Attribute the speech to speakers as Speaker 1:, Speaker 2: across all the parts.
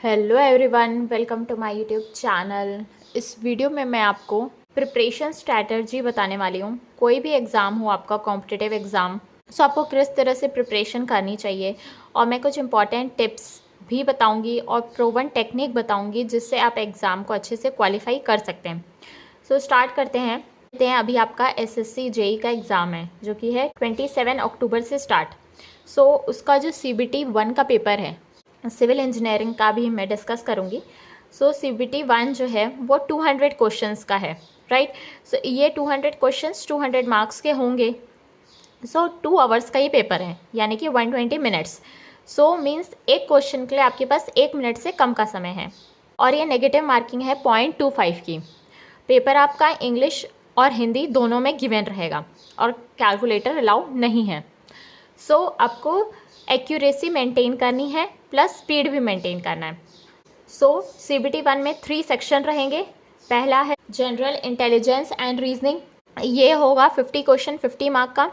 Speaker 1: Hello everyone, welcome to my YouTube channel. इस video में मैं आपको प्रिपरेशन स्ट्रैटेजी बताने वाली हूँ। कोई भी एग्ज़ाम हो आपका, कॉम्पिटिटिव एग्ज़ाम, तो आपको किस तरह से प्रिपरेशन करनी चाहिए, और मैं कुछ इंपॉर्टेंट टिप्स भी बताऊँगी और प्रूवन टेक्निक बताऊँगी जिससे आप एग्ज़ाम को अच्छे से क्वालिफाई कर सकते हैं। सो स्टार्ट करते हैं। अभी आपका एसएससी जेई का एग्ज़ाम है जो कि है 27 अक्टूबर से स्टार्ट। सो उसका जो CBT 1 का पेपर है, सिविल इंजीनियरिंग का भी मैं डिस्कस करूँगी। सो CBT 1 जो है वो 200 क्वेश्चंस का है, राइट। सो ये 200 क्वेश्चंस 200 मार्क्स के होंगे। सो 2 आवर्स का ये पेपर है, यानी कि 120 मिनट्स। सो मीन्स एक क्वेश्चन के लिए आपके पास 1 मिनट से कम का समय है, और ये नेगेटिव मार्किंग है 0.25 की। पेपर आपका इंग्लिश और हिंदी दोनों में गिवन रहेगा, और कैलकुलेटर अलाउ नहीं है। सो आपको एक्यूरेसी मेंटेन करनी है, प्लस स्पीड भी मेंटेन करना है। सो CBT 1 में 3 सेक्शन रहेंगे। पहला है जनरल इंटेलिजेंस एंड रीजनिंग, ये होगा 50 क्वेश्चन 50 मार्क का।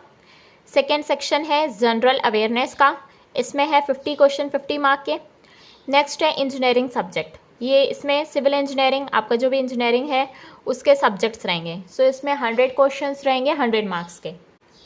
Speaker 1: सेकेंड सेक्शन है जनरल अवेयरनेस का, इसमें है 50 क्वेश्चन 50 मार्क के। नेक्स्ट है इंजीनियरिंग सब्जेक्ट, ये इसमें सिविल इंजीनियरिंग, आपका जो भी इंजीनियरिंग है उसके सब्जेक्ट्स रहेंगे। सो इसमें 100 क्वेश्चंस रहेंगे 100 मार्क्स के,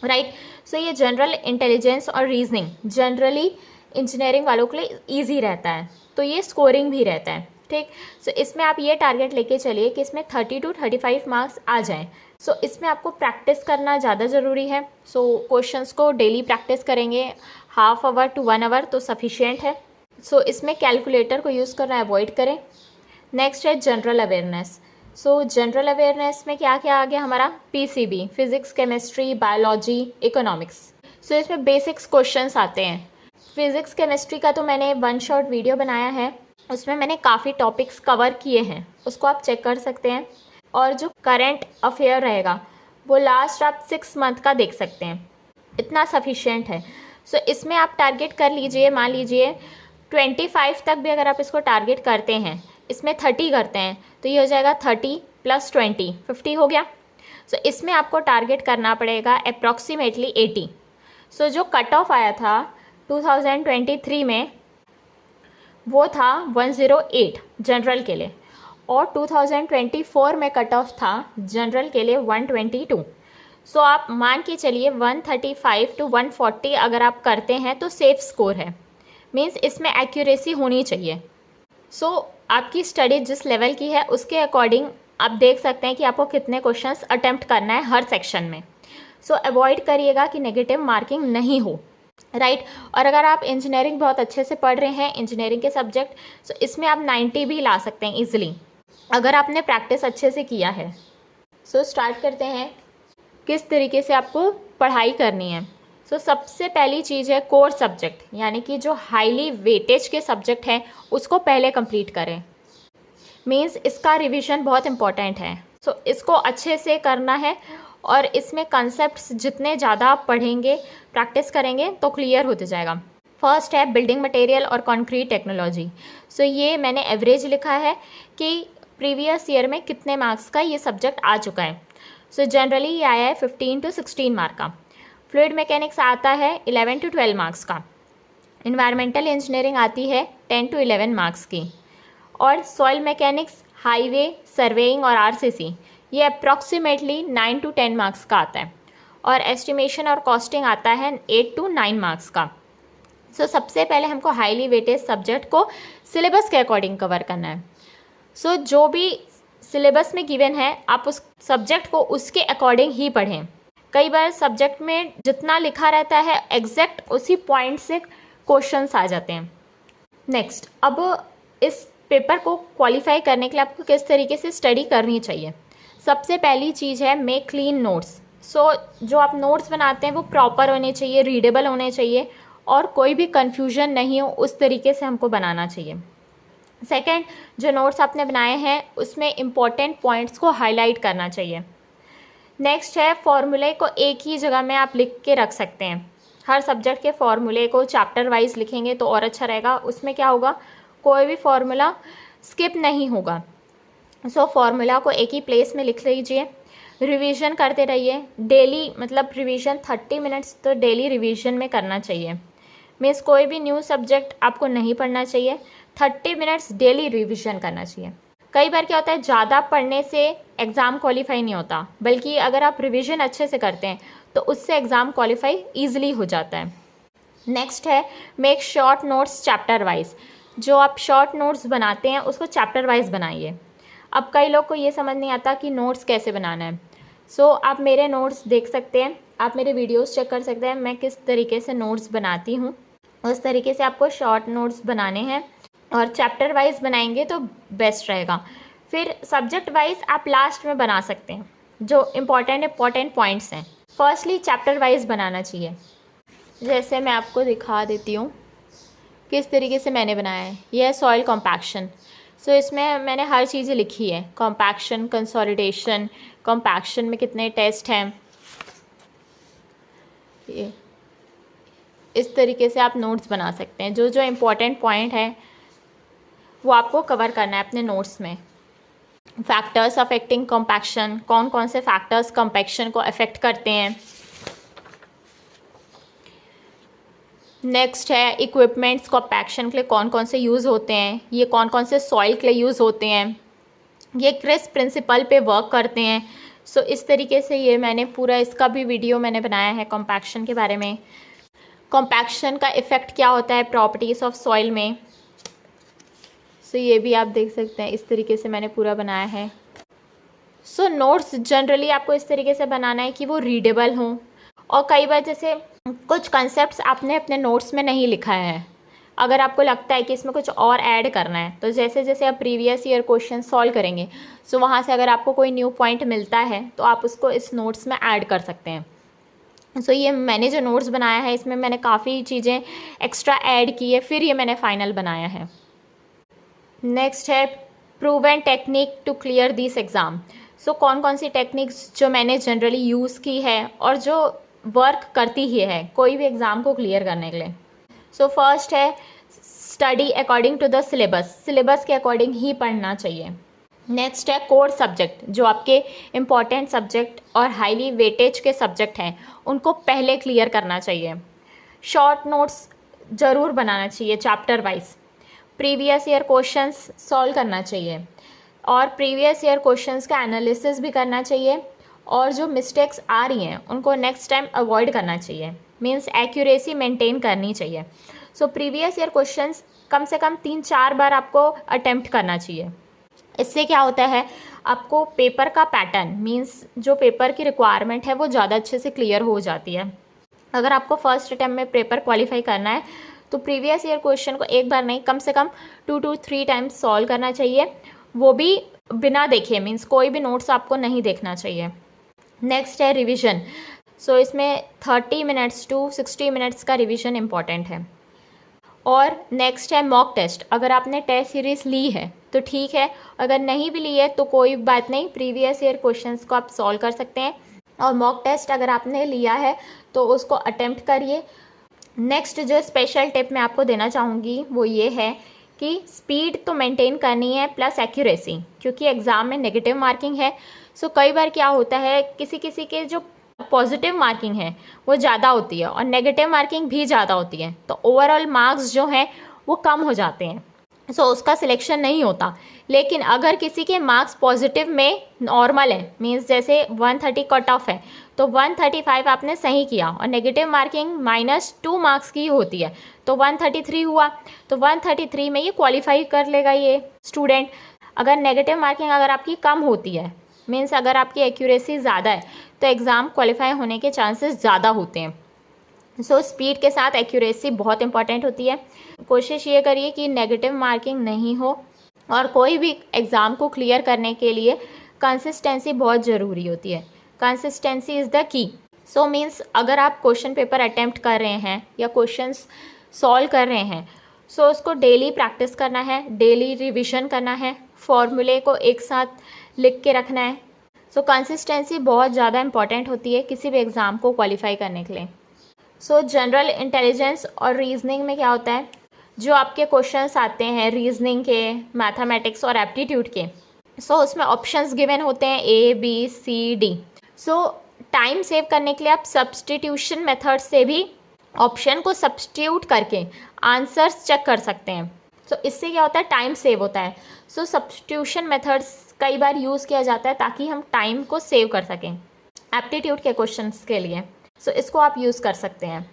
Speaker 1: राइट। सो ये जनरल इंटेलिजेंस और रीजनिंग जनरली इंजीनियरिंग वालों के लिए ईजी रहता है, तो ये स्कोरिंग भी रहता है, ठीक। सो इसमें आप ये टारगेट लेके चलिए कि इसमें 30 to 35 मार्क्स आ जाएं। सो इसमें आपको प्रैक्टिस करना ज़्यादा ज़रूरी है। सो क्वेश्चंस को डेली प्रैक्टिस करेंगे, हाफ आवर टू 1 आवर तो सफिशिएंट है। सो इसमें कैलकुलेटर को यूज़ करना अवॉइड करें। नेक्स्ट है general awareness. So general awareness में क्या क्या आ गया हमारा, PCB, physics, chemistry, biology, economics. So इसमें बेसिक्स क्वेश्चंस आते हैं। फिजिक्स केमिस्ट्री का तो मैंने 1 शॉर्ट वीडियो बनाया है, उसमें मैंने काफ़ी टॉपिक्स कवर किए हैं, उसको आप चेक कर सकते हैं। और जो करंट अफेयर रहेगा वो लास्ट आप 6 मंथ का देख सकते हैं, इतना सफिशिएंट है। सो इसमें आप टारगेट कर लीजिए, मान लीजिए 25 तक भी अगर आप इसको टारगेट करते हैं, इसमें 30 करते हैं तो ये हो जाएगा 30 + 20 50 हो गया। सो इसमें आपको टारगेट करना पड़ेगा अप्रॉक्सीमेटली 80। सो जो कट ऑफ आया था 2023 में वो था 108 जनरल के लिए, और 2024 में कट ऑफ था जनरल के लिए 122। सो आप मान के चलिए 135 to 140 अगर आप करते हैं तो सेफ स्कोर है, मीन्स इसमें एक्यूरेसी होनी चाहिए। सो आपकी स्टडी जिस लेवल की है उसके अकॉर्डिंग आप देख सकते हैं कि आपको कितने क्वेश्चंस अटेम्प्ट करना है हर सेक्शन में। सो अवॉइड करिएगा कि नेगेटिव मार्किंग नहीं हो, राइट। और अगर आप इंजीनियरिंग बहुत अच्छे से पढ़ रहे हैं, इंजीनियरिंग के सब्जेक्ट, सो इसमें आप 90 भी ला सकते हैं ईजिली, अगर आपने प्रैक्टिस अच्छे से किया है। सो स्टार्ट करते हैं किस तरीके से आपको पढ़ाई करनी है। सो सबसे पहली चीज़ है कोर सब्जेक्ट, यानी कि जो हाईली वेटेज के सब्जेक्ट हैं उसको पहले कंप्लीट करें। मीन्स इसका रिवीजन बहुत इंपॉर्टेंट है। सो इसको अच्छे से करना है, और इसमें कंसेप्ट्स जितने ज़्यादा आप पढ़ेंगे, प्रैक्टिस करेंगे तो क्लियर होते जाएगा। फर्स्ट है बिल्डिंग मटेरियल और कंक्रीट टेक्नोलॉजी। सो ये मैंने एवरेज लिखा है कि प्रीवियस ईयर में कितने मार्क्स का ये सब्जेक्ट आ चुका है। सो जनरली ये आया है 15 to 16 मार्क का। फ्लूइड मैकेनिक्स आता है 11 to 12 मार्क्स का। इन्वायरमेंटल इंजीनियरिंग आती है 10 to 11 मार्क्स की। और सॉइल मैकेनिक्स, हाईवे, सर्वेइंग और RCC ये अप्रॉक्सीमेटली 9 to 10 मार्क्स का आता है। और एस्टिमेशन और कॉस्टिंग आता है 8 to 9 मार्क्स का। सो सबसे पहले हमको हाईली वेटेज सब्जेक्ट को सिलेबस के अकॉर्डिंग कवर करना है। सो जो भी सिलेबस में गिवन है आप उस सब्जेक्ट को उसके अकॉर्डिंग ही पढ़ें। कई बार सब्जेक्ट में जितना लिखा रहता है एग्जैक्ट उसी पॉइंट से क्वेश्चंस आ जाते हैं। नेक्स्ट, अब इस पेपर को क्वालिफाई करने के लिए आपको किस तरीके से स्टडी करनी चाहिए। सबसे पहली चीज़ है मेक क्लीन नोट्स। सो जो आप नोट्स बनाते हैं वो प्रॉपर होने चाहिए, रीडेबल होने चाहिए, और कोई भी कन्फ्यूजन नहीं हो उस तरीके से हमको बनाना चाहिए। सेकंड, जो नोट्स आपने बनाए हैं उसमें इम्पॉर्टेंट पॉइंट्स को हाईलाइट करना चाहिए। नेक्स्ट है फॉर्मूले को एक ही जगह में आप लिख के रख सकते हैं। हर सब्जेक्ट के फॉर्मूले को चैप्टर वाइज लिखेंगे तो और अच्छा रहेगा। उसमें क्या होगा, कोई भी फॉर्मूला स्किप नहीं होगा। सो फॉर्मूला को एक ही प्लेस में लिख लीजिए, रिवीजन करते रहिए डेली, मतलब रिवीजन 30 मिनट्स तो डेली रिवीजन में करना चाहिए। मीन्स कोई भी न्यू सब्जेक्ट आपको नहीं पढ़ना चाहिए। 30 मिनट्स डेली रिविजन करना चाहिए। कई बार क्या होता है, ज़्यादा पढ़ने से एग्ज़ाम क्वालिफाई नहीं होता, बल्कि अगर आप रिविजन अच्छे से करते हैं तो उससे एग्ज़ाम क्वालिफाई ईजिली हो जाता है। नेक्स्ट है make short notes chapter wise. जो आप शॉर्ट नोट्स बनाते हैं उसको चैप्टर वाइज बनाइए। अब कई लोग को ये समझ नहीं आता कि नोट्स कैसे बनाना है। सो आप मेरे नोट्स देख सकते हैं, आप मेरे वीडियोस चेक कर सकते हैं मैं किस तरीके से नोट्स बनाती हूँ। उस तरीके से आपको शॉर्ट नोट्स बनाने हैं और चैप्टर वाइज बनाएंगे तो बेस्ट रहेगा। फिर सब्जेक्ट वाइज आप लास्ट में बना सकते हैं, जो इम्पॉर्टेंट पॉइंट्स हैं। फर्स्टली चैप्टर वाइज बनाना चाहिए। जैसे मैं आपको दिखा देती हूँ किस तरीके से मैंने बनाया है। यह है सॉइल कॉम्पैक्शन। सो इसमें मैंने हर चीज़ें लिखी है, कॉम्पैक्शन, कंसोलिडेशन, कॉम्पैक्शन में कितने टेस्ट हैं। ये इस तरीके से आप नोट्स बना सकते हैं। जो जो इम्पोर्टेंट पॉइंट है वो आपको कवर करना है अपने नोट्स में। फैक्टर्स अफेक्टिंग कॉम्पैक्शन, कौन कौन से फैक्टर्स कॉम्पैक्शन को अफेक्ट करते हैं। नेक्स्ट है इक्विपमेंट्स कॉम्पैक्शन के लिए कौन कौन से यूज़ होते हैं, ये कौन कौन से सॉइल के लिए यूज़ होते हैं, ये किस प्रिंसिपल पे वर्क करते हैं। सो इस तरीके से ये मैंने पूरा इसका भी वीडियो मैंने बनाया है कॉम्पैक्शन के बारे में। कॉम्पैक्शन का इफ़ेक्ट क्या होता है प्रॉपर्टीज़ ऑफ सॉइल में। सो ये भी आप देख सकते हैं, इस तरीके से मैंने पूरा बनाया है। सो नोट्स जनरली आपको इस तरीके से बनाना है कि वो रीडेबल हों। और कई बार जैसे कुछ कंसेप्ट्स आपने अपने नोट्स में नहीं लिखा है, अगर आपको लगता है कि इसमें कुछ और ऐड करना है, तो जैसे जैसे आप प्रीवियस ईयर क्वेश्चन सॉल्व करेंगे, सो वहाँ से अगर आपको कोई न्यू पॉइंट मिलता है तो आप उसको इस नोट्स में ऐड कर सकते हैं। सो ये मैंने जो नोट्स बनाया है इसमें मैंने काफ़ी चीज़ें एक्स्ट्रा ऐड की है, फिर ये मैंने फाइनल बनाया है। नेक्स्ट है proven technique to clear this exam. So कौन कौन सी टेक्निक्स जो मैंने जनरली यूज़ की है और जो वर्क करती ही है कोई भी एग्ज़ाम को क्लियर करने के लिए। सो फर्स्ट है study according to the syllabus, syllabus के अकॉर्डिंग ही पढ़ना चाहिए। नेक्स्ट है कोर सब्जेक्ट, जो आपके इम्पॉर्टेंट सब्जेक्ट और हाईली वेटेज के सब्जेक्ट हैं उनको पहले क्लियर करना चाहिए। शॉर्ट नोट्स ज़रूर बनाना चाहिए chapter wise. Previous year questions solve करना चाहिए और प्रीवियस ईयर क्वेश्चंस का एनालिसिस भी करना चाहिए, और जो मिस्टेक्स आ रही हैं उनको नेक्स्ट टाइम अवॉइड करना चाहिए। मींस एक्यूरेसी मेंटेन करनी चाहिए। सो प्रीवियस ईयर क्वेश्चंस कम से कम 3-4 बार आपको अटेम्प्ट करना चाहिए। इससे क्या होता है, आपको पेपर का पैटर्न मींस जो पेपर की रिक्वायरमेंट है वो ज़्यादा अच्छे से क्लियर हो जाती है। अगर आपको फर्स्ट अटैम्प्ट में पेपर क्वालिफाई करना है तो प्रीवियस ईयर क्वेश्चन को एक बार नहीं, कम से कम 2 to 3 टाइम्स सॉल्व करना चाहिए, वो भी बिना देखे। मीन्स कोई भी नोट्स आपको नहीं देखना चाहिए। नेक्स्ट है रिवीजन। सो इसमें 30 मिनट्स टू 60 मिनट्स का रिवीजन इम्पॉर्टेंट है। और नेक्स्ट है मॉक टेस्ट। अगर आपने टेस्ट सीरीज़ ली है तो ठीक है, अगर नहीं भी ली है तो कोई बात नहीं, प्रीवियस ईयर क्वेश्चंस को आप सॉल्व कर सकते हैं। और मॉक टेस्ट अगर आपने लिया है तो उसको अटेम्प्ट करिए। नेक्स्ट जो स्पेशल टिप मैं आपको देना चाहूँगी वो ये है कि स्पीड तो मेंटेन करनी है प्लस एक्यूरेसी, क्योंकि एग्ज़ाम में नेगेटिव मार्किंग है। सो कई बार क्या होता है, किसी किसी के जो पॉजिटिव मार्किंग है वो ज़्यादा होती है और नेगेटिव मार्किंग भी ज़्यादा होती है, तो ओवरऑल मार्क्स जो हैं वो कम हो जाते हैं। सो उसका सिलेक्शन नहीं होता। लेकिन अगर किसी के मार्क्स पॉजिटिव में नॉर्मल है, मीन्स जैसे 130 कट ऑफ है तो 135 आपने सही किया और नेगेटिव मार्किंग -2 मार्क्स की होती है तो 133 हुआ, तो 133 में ये क्वालिफाई कर लेगा ये स्टूडेंट। अगर नेगेटिव मार्किंग अगर आपकी कम होती है, मीन्स अगर आपकी एक्यूरेसी ज़्यादा है, तो एग्ज़ाम क्वालिफाई होने के चांसेस ज़्यादा होते हैं। सो स्पीड के साथ एक्यूरेसी बहुत इंपॉर्टेंट होती है। कोशिश ये करिए कि नेगेटिव मार्किंग नहीं हो, और कोई भी एग्ज़ाम को क्लियर करने के लिए कंसिस्टेंसी बहुत ज़रूरी होती है। Consistency is the key. So means अगर आप क्वेश्चन पेपर अटेम्प्ट कर रहे हैं या क्वेश्चंस सॉल्व कर रहे हैं, सो उसको डेली प्रैक्टिस करना है, डेली रिविजन करना है, फॉर्मूले को एक साथ लिख के रखना है। सो कंसिस्टेंसी बहुत ज़्यादा इंपॉर्टेंट होती है किसी भी एग्ज़ाम को क्वालिफाई करने के लिए। सो जनरल इंटेलिजेंस और रीजनिंग में क्या होता है, जो आपके क्वेश्चंस आते हैं रीजनिंग के, मैथमेटिक्स और एप्टीट्यूड के, सो उसमें ऑप्शंस गिवन होते हैं A B C D। So time save करने के लिए आप सब्स्टिट्यूशन मेथड से भी ऑप्शन को सब्स्टिट्यूट करके आंसर्स चेक कर सकते हैं। सो इससे क्या होता है, टाइम सेव होता है। सो सब्स्टिट्यूशन मेथड्स कई बार यूज़ किया जाता है ताकि हम टाइम को सेव कर सकें एप्टीट्यूड के क्वेश्चंस के लिए। सो इसको आप यूज़ कर सकते हैं।